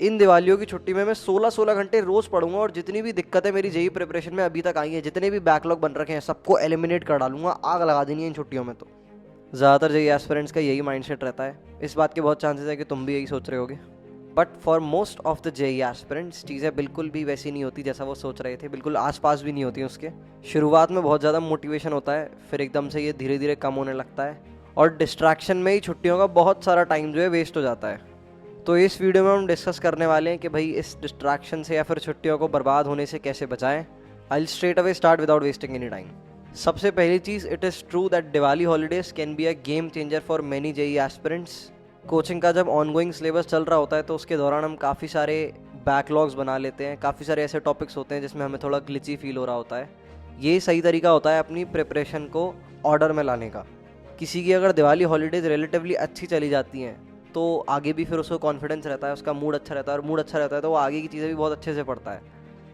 इन दिवालियों की छुट्टी में मैं 16-16 घंटे रोज पढ़ूंगा और जितनी भी दिक्कतें मेरी जेई प्रिपरेशन में अभी तक आई हैं, जितने भी बैकलॉग बन रखे हैं, सबको एलिमिनेट कर डालूंगा। आग लगा देनी है इन छुट्टियों में। तो ज़्यादातर जेई एस्पिरेंट्स का यही माइंडसेट रहता है। इस बात के बहुत चांसेस है कि तुम भी यही सोच रहे होगे। But for most of the JEE aspirants चीज़ें बिल्कुल भी वैसी नहीं होती जैसा वो सोच रहे थे, बिल्कुल आसपास भी नहीं होती उसके। शुरुआत में बहुत ज़्यादा मोटिवेशन होता है, फिर एकदम से ये धीरे धीरे कम होने लगता है और डिस्ट्रैक्शन में ही छुट्टियों का बहुत सारा टाइम जो है वेस्ट हो जाता है। तो इस वीडियो में हम डिस्कस करने वाले हैं कि भाई इस डिस्ट्रैक्शन से या फिर छुट्टियों को बर्बाद होने से कैसे बचाएं। I will straight away start without wasting any time. सबसे पहली चीज़, it is true that Diwali holidays can be a game changer for many JEE aspirants. Coaching का जब ऑनगोइंग सिलेबस चल रहा होता है तो उसके दौरान हम काफ़ी सारे बैकलॉग्स बना लेते हैं, काफ़ी सारे ऐसे टॉपिक्स होते हैं जिसमें हमें थोड़ा ग्लिची फील हो रहा होता है। ये सही तरीका होता है अपनी प्रिपरेशन को ऑर्डर में लाने का। किसी की अगर दिवाली हॉलीडेज रिलेटिवली अच्छी चली जाती हैं तो आगे भी फिर उसको कॉन्फिडेंस रहता है, उसका मूड अच्छा रहता है, और मूड अच्छा रहता है तो वो आगे की चीज़ें भी बहुत अच्छे से पढ़ता है।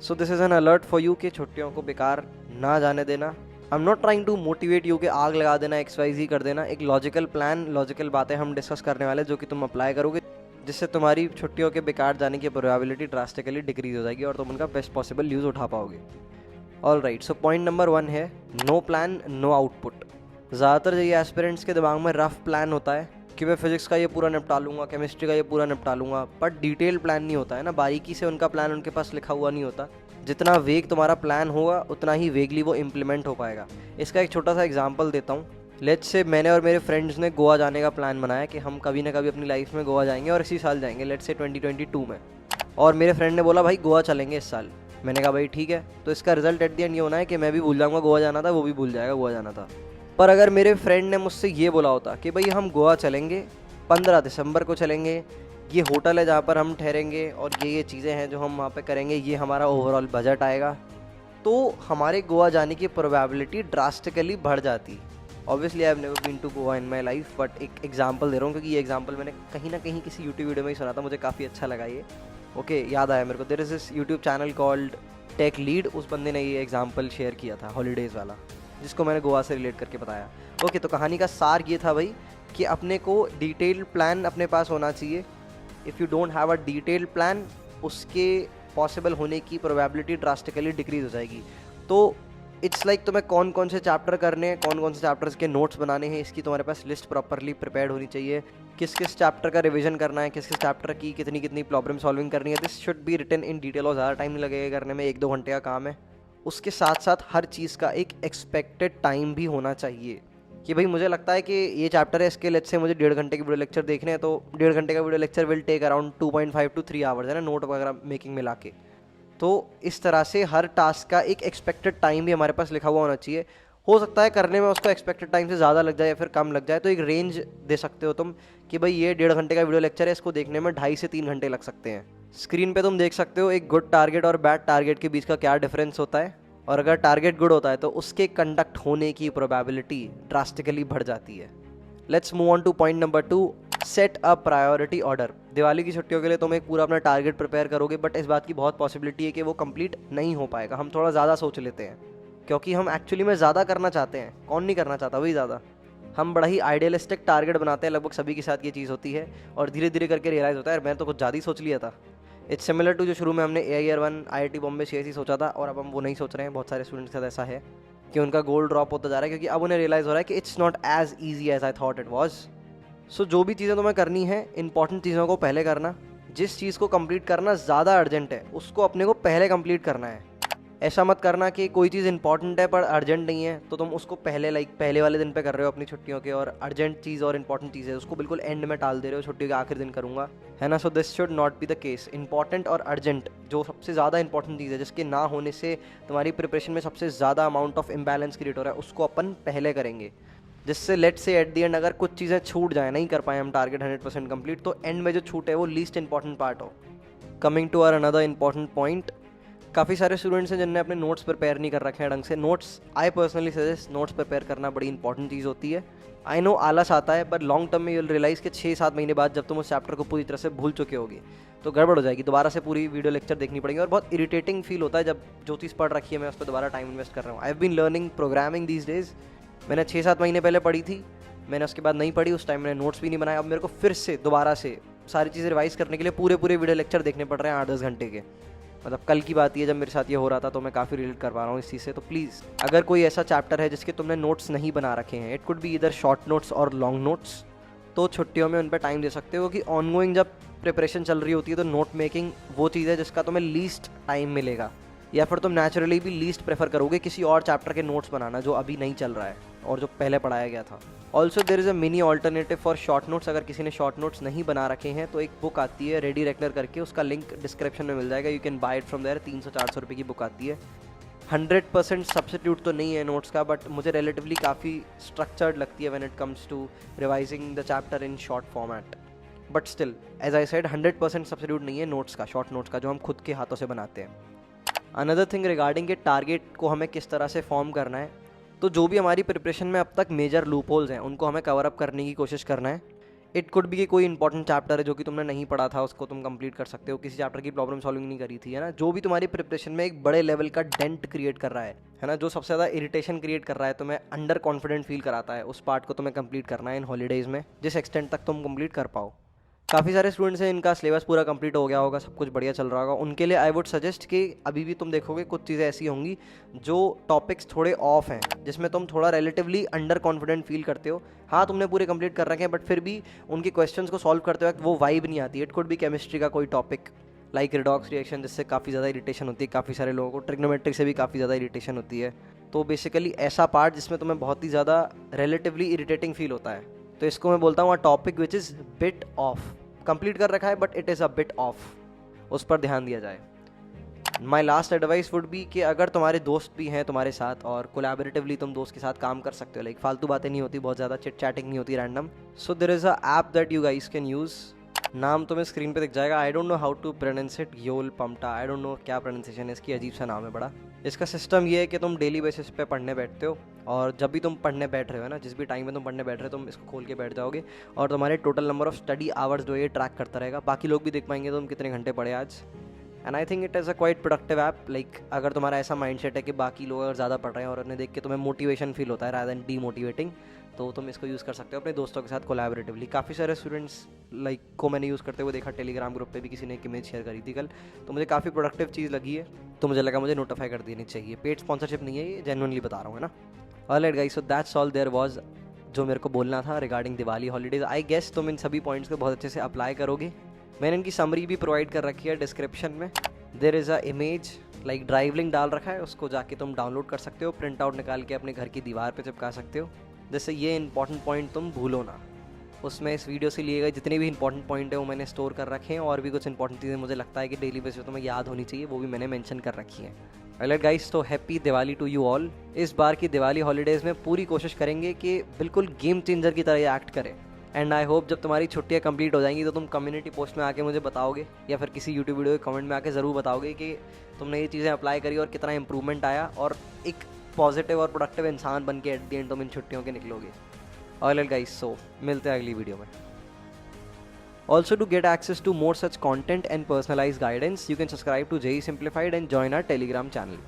So this is an alert for you कि छुट्टियों को बेकार ना जाने देना। I am not trying to motivate you कि आग लगा देना, XYZ कर देना। एक लॉजिकल प्लान, लॉजिकल बातें हम डिस्कस करने वाले जो कि तुम अप्लाई करोगे, जिससे तुम्हारी छुट्टियों के बेकार जाने की प्रोबेबिलिटी ड्रास्टिकली डिक्रीज हो जाएगी और तुम उनका बेस्ट पॉसिबल यूज़ उठा पाओगे। All right, so point number 1 है नो प्लान नो आउटपुट। ज़्यादातर ये एस्पिरेंट्स के दिमाग में रफ प्लान होता है कि मैं फिजिक्स का ये पूरा निपटा लूँगा, केमिस्ट्री का ये पूरा निपटा लूँगा, बट डिटेल प्लान नहीं होता है ना, बारीकी से उनका प्लान उनके पास लिखा हुआ नहीं होता। जितना वेग तुम्हारा प्लान होगा उतना ही वेगली वो इम्प्लीमेंट हो पाएगा। इसका एक छोटा सा एग्जांपल देता हूँ। लेट्स से मैंने और मेरे फ्रेंड्स ने गोवा जाने का प्लान बनाया कि हम कभी ना कभी अपनी लाइफ में गोवा जाएंगे और इसी साल जाएंगे, लेट्स से 2022 में। और मेरे फ्रेंड ने बोला भाई गोवा चलेंगे इस साल। मैंने कहा भाई ठीक है। तो इसका रिजल्ट एट द एंड ये होना है कि मैं भी भूल जाऊँगा गोवा जाना था, वो भी भूल जाएगा गोवा जाना था। पर अगर मेरे फ्रेंड ने मुझसे ये बोला होता कि भाई हम गोवा चलेंगे, 15 दिसंबर को चलेंगे, ये होटल है जहाँ पर हम ठहरेंगे और ये चीज़ें हैं जो हम वहाँ पे करेंगे, ये हमारा ओवरऑल बजट आएगा, तो हमारे गोवा जाने की प्रोबेबिलिटी ड्रास्टिकली बढ़ जाती। Obviously I have never been to Goa in my life, but एक एग्जांपल दे रहा हूँ क्योंकि ये एग्जांपल मैंने कहीं ना कहीं किसी यूट्यूब वीडियो में ही सुना था, मुझे काफ़ी अच्छा लगा ये। ओके, याद आया मेरे को, there is this YouTube channel called Tech Lead, उस बंदे ने ये एग्जाम्पल शेयर किया था हॉलीडेज़ वाला, जिसको मैंने गोवा से रिलेट करके बताया। ओके, तो कहानी का सार ये था भाई कि अपने को डिटेल प्लान अपने पास होना चाहिए। If you don't have a detail plan, उसके पॉसिबल होने की प्रोबेबिलिटी ड्रास्टिकली डिक्रीज हो जाएगी। तो इट्स लाइक तुम्हें कौन कौन से चैप्टर करने हैं, कौन कौन से चैप्टर्स के नोट्स बनाने हैं, इसकी तुम्हारे पास लिस्ट प्रॉपरली प्रिपेयर्ड होनी चाहिए। किस किस चैप्टर का रिवीजन करना है, किस किस चैप्टर की कितनी कितनी प्रॉब्लम सॉल्विंग करनी है, this should be written in detail. और ज़्यादा टाइम नहीं लगेगा करने में, 1-2 घंटे का काम है। उसके साथ साथ हर चीज़ का एक एक्सपेक्टेड टाइम भी होना चाहिए कि भाई मुझे लगता है कि ये चैप्टर है, इसके लेट्स से मुझे 1.5 घंटे की वीडियो लेक्चर देखने हैं, तो 1.5 घंटे का video lecture will take around 2.5 to 3 hours है ना, नोट वगैरह मेकिंग मिला के। तो इस तरह से हर टास्क का एक एक्सपेक्टेड टाइम भी हमारे पास लिखा हुआ होना चाहिए। हो सकता है करने में उसको एक्सपेक्टेड टाइम से ज़्यादा लग जाए या फिर कम लग जाए, तो एक रेंज दे सकते हो तुम कि भाई ये 1.5 घंटे का वीडियो लेक्चर है, इसको देखने में 2.5 से 3 घंटे लग सकते हैं। स्क्रीन पे तुम देख सकते हो एक गुड टारगेट और बैड टारगेट के बीच का क्या डिफरेंस होता है, और अगर टारगेट गुड होता है तो उसके कंडक्ट होने की प्रोबेबिलिटी ड्रास्टिकली बढ़ जाती है। Let's move on two point number 2, set a priority order. Diwali की छुट्टियों के लिए तुम एक पूरा अपना टारगेट प्रिपेयर करोगे, बट इस बात की बहुत पॉसिबिलिटी है कि वो कंप्लीट नहीं हो पाएगा। हम थोड़ा ज़्यादा सोच लेते हैं क्योंकि हम एक्चुअली में ज़्यादा करना चाहते हैं। कौन नहीं करना चाहता वही ज़्यादा। हम बड़ा ही आइडियलिस्टिक टारगेट बनाते हैं, लगभग सभी के साथ ये चीज़ होती है, और धीरे धीरे करके रियलाइज़ होता है मैं तो कुछ ज़्यादा ही सोच लिया था। इट्स सिमिलर टू जो शुरू में हमने AIR1 IIT बॉम्बे CSE सोचा था और अब हम वो नहीं सोच रहे हैं। बहुत सारे स्टूडेंट्स के साथ ऐसा है कि उनका गोल ड्रॉप होता जा रहा है क्योंकि अब उन्हें रियलाइज़ हो रहा है कि it's not as easy as I thought it was. So जो भी चीज़ें तुम्हें करनी है, इंपॉर्टेंट चीज़ों को पहले करना। जिस चीज़ को कंप्लीट करना ज़्यादा अर्जेंट है उसको अपने को पहले कंप्लीट करना है। ऐसा मत करना कि कोई चीज़ इंपॉर्टेंट है पर अर्जेंट नहीं है तो तुम उसको पहले वाले दिन पे कर रहे हो अपनी छुट्टियों के, और अर्जेंट चीज़ और इंपॉर्टेंट चीज़ है उसको बिल्कुल एंड में टाल दे रहे हो, छुट्टी के आखिरी दिन करूँगा, है ना। So this should not be the case. Important और अर्जेंट, जो सबसे ज़्यादा इंपॉर्टेंट चीज़ है, जिसके ना होने से तुम्हारी प्रिपरेशन में सबसे ज़्यादा अमाउंट ऑफ इम्बैलेंस क्रिएट हो रहा है, उसको अपन पहले करेंगे। जिससे लेट से एट दी एंड अगर कुछ चीज़ें छूट जाए, नहीं कर पाए हम टारगेट 100% कंप्लीट, तो एंड में जो छूट है वो लीस्ट इंपॉर्टेंट पार्ट हो। Coming to our another important point, काफ़ी सारे स्टूडेंट्स हैं जिनने अपने नोट्स प्रिपेयर नहीं कर रखे हैं ढंग से। Notes, I personally suggest notes prepare करना बड़ी इंपॉर्टेंट चीज़ होती है। आई नो आलस आता है, पर लॉन्ग टर्म में यूल रियलाइज़ कि 6-7 महीने बाद जब तुम उस चैप्टर को पूरी तरह से भूल चुके होगे तो गड़बड़ हो जाएगी, दोबारा से पूरी वीडियो लेक्चर देखनी पड़ेगी और बहुत इरिटेटिंग फील होता है जब जो चीज़ पढ़ रखी है मैं उस पर दोबारा टाइम इन्वेस्ट कर रहा हूँ। I have been learning programming these days. मैंने 6-7 महीने पहले पढ़ी थी, मैंने उसके बाद नहीं पढ़ी, उस टाइम मैंने नोट्स भी नहीं बनाया। अब मेरे को फिर से दोबारा से सारी चीज़ें रिवाइज करने के लिए पूरे पूरे वीडियो लेक्चर देखने पड़ रहे हैं 8-10 घंटे के। मतलब कल की बात ये जब मेरे साथ ये हो रहा था, तो मैं काफ़ी रिलेट कर पा रहा हूँ इस चीज़ से। तो प्लीज़ अगर कोई ऐसा चैप्टर है जिसके तुमने नोट्स नहीं बना रखे हैं, इट कुड बी इधर शॉर्ट नोट्स और लॉन्ग नोट्स, तो छुट्टियों में उन पर टाइम दे सकते हो। कि ऑनगोइंग जब प्रिपरेशन चल रही होती है तो नोट मेकिंग वो चीज़ है जिसका तुम्हें लीस्ट टाइम मिलेगा, या फिर तुम नेचुरली भी लीस्ट प्रेफर करोगे किसी और चैप्टर के नोट्स बनाना जो अभी नहीं चल रहा है और जो पहले पढ़ाया गया था। Also there is a mini alternative for short notes. अगर किसी ने शॉर्ट नोट्स नहीं बना रखे हैं तो एक बुक आती है रेडी रेकनर करके, उसका लिंक डिस्क्रिप्शन में मिल जाएगा, you can buy it from there. 300-400 रुपये की बुक आती है। 100% सब्सिट्यूट तो नहीं है नोट्स का, बट मुझे रिलेटिवली काफ़ी स्ट्रक्चर्ड लगती है when it comes to revising the chapter in short format. But still as I said 100% substitute नहीं है नोट्स का, शॉर्ट नोट्स का जो हम खुद के हाथों से बनाते हैं। अनदर थिंग रिगार्डिंग के टारगेट को हमें किस तरह से फॉर्म करना है, तो जो भी हमारी प्रिपरेशन में अब तक मेजर लूप होल्स हैं उनको हमें कवर अप करने की कोशिश करना है। इट कुड बी कि कोई इंपॉर्टेंट चैप्टर है जो कि तुमने नहीं पढ़ा था, उसको तुम कंप्लीट कर सकते हो। किसी चैप्टर की प्रॉब्लम सॉल्विंग नहीं करी थी, है ना, जो भी तुम्हारी प्रिपरेशन में एक बड़े लेवल का डेंट क्रिएट कर रहा है ना, जो सबसे ज़्यादा इरिटेशन क्रिएट कर रहा है, तुम्हें अंडर कॉन्फिडेंट फील कराता है, उस पार्ट को तुम्हें कंप्लीट करना है इन हॉलीडेज़ में, जिस एक्सटेंट तक तुम कंप्लीट कर पाओ। काफ़ी सारे स्टूडेंट्स हैं इनका सिलेबस पूरा कंप्लीट हो गया होगा, सब कुछ बढ़िया चल रहा होगा, उनके लिए आई वुड सजेस्ट कि अभी भी तुम देखोगे कुछ चीज़ें ऐसी होंगी जो टॉपिक्स थोड़े ऑफ हैं, जिसमें तुम थोड़ा रिलेटिवली अंडर कॉन्फिडेंट फील करते हो। हाँ, तुमने पूरे कंप्लीट कर रखे हैं, बट फिर भी उनके क्वेश्चंस को सॉल्व करते वक्त वो वाइब नहीं आती। इट कुड बी केमिस्ट्री का कोई टॉपिक लाइक रिडॉक्स रिएक्शन, जिससे काफ़ी ज़्यादा इरिटेशन होती है काफ़ी सारे लोगों को। ट्रिग्नोमेट्रिक से भी काफ़ी ज़्यादा इरिटेशन होती है। तो बेसिकली ऐसा पार्ट जिसमें तुम्हें बहुत ही ज़्यादा रिलेटिवली इरिटेटिंग फील होता है, तो इसको मैं बोलता हूँ a topic which is bit of. Complete कर रखा है but it is a bit of, उस पर ध्यान दिया जाए। My last advice would be कि अगर तुम्हारे दोस्त भी हैं तुम्हारे साथ और कोलैबोरेटिवली तुम दोस्त के साथ काम कर सकते हो, लाइक फालतू बातें नहीं होती, बहुत ज़्यादा चिट चैटिंग नहीं होती random, so there is a app that you guys can use. नाम तुम्हें स्क्रीन पे दिख जाएगा। I don't know how to pronounce it, योल पम्पटा, आई डोंट नो क्या प्रोनाउंसिएशन है इसकी, अजीब सा नाम है बड़ा। इसका सिस्टम ये है कि तुम डेली बेसिस पे पढ़ने बैठते हो, और जब भी तुम पढ़ने बैठ रहे हो ना, जिस भी टाइम में तुम पढ़ने बैठ रहे हो, तुम इसको खोल के बैठ जाओगे और तुम्हारे total number of study hours जो ये ट्रैक करता रहेगा। बाकी लोग भी देख पाएंगे तुम कितने घंटे पढ़े आज। And I think it is a quite productive app. Like अगर तुम्हारा ऐसा माइंडसेट है कि बाकी लोग अगर ज़्यादा पढ़ रहे हैं और उन्हें देख के तुम्हें मोटिवेशन फील होता है रादर देन डीमोटिवेटिंग, तो तुम इसको यूज़ कर सकते हो अपने दोस्तों के साथ कोलैबोरेटिवली। काफ़ी सारे स्टूडेंट्स लाइक को मैंने यूज़ करते हुए देखा, टेलीग्राम ग्रुप पे भी किसी ने एक इमेज शेयर करी थी कल, तो मुझे काफ़ी प्रोडक्टिव चीज़ लगी है, तो मुझे लगा मुझे नोटिफाई कर देनी चाहिए। पेड स्पॉन्सरशिप नहीं है ये, जेन्युइनली बता रहा हूँ, है ना। Alright guys, so that's all there was जो मेरे को बोलना था regarding Diwali holidays. I guess तुम इन सभी पॉइंट्स को बहुत अच्छे से अप्लाई करोगे। मैंने इनकी समरी भी प्रोवाइड कर रखी है डिस्क्रिप्शन में। There is a image like drive link डाल रखा है, उसको जाके तुम डाउनलोड कर सकते हो, प्रिंट आउट निकाल के अपने घर की दीवार पे चिपका सकते हो, जिससे ये इंपॉर्टेंट पॉइंट तुम भूलो ना। उसमें इस वीडियो से लिए गए जितने भी इंपॉर्टेंट पॉइंट है वो मैंने स्टोर कर रखे हैं, और भी कुछ इंपॉर्टेंट चीज़ें मुझे लगता है कि डेली बेसिस पे तुम्हें याद होनी चाहिए, वो भी मैंने मेंशन कर रखी हैं। ऑलराइट गाइस, तो happy Diwali to you all. इस बार की दिवाली हॉलीडेज़ में पूरी कोशिश करेंगे कि बिल्कुल गेम चेंजर की तरह एक्ट करें। एंड आई होप जब तुम्हारी छुट्टियां कंप्लीट हो जाएंगी तो तुम कम्युनिटी पोस्ट में आके मुझे बताओगे, या फिर किसी यूट्यूब वीडियो के कमेंट में आके ज़रूर बताओगे कि तुमने ये चीज़ें अप्लाई करी और कितना इंप्रूवमेंट आया, और एक पॉजिटिव और प्रोडक्टिव इंसान बन के एट द एंड तुम इन छुट्टियों के निकलोगे। ऑलराइट गाइस, सो मिलते हैं अगली वीडियो में। Also, to get access to more such content and personalized guidance, you can subscribe to JEE Simplified and join our Telegram channel.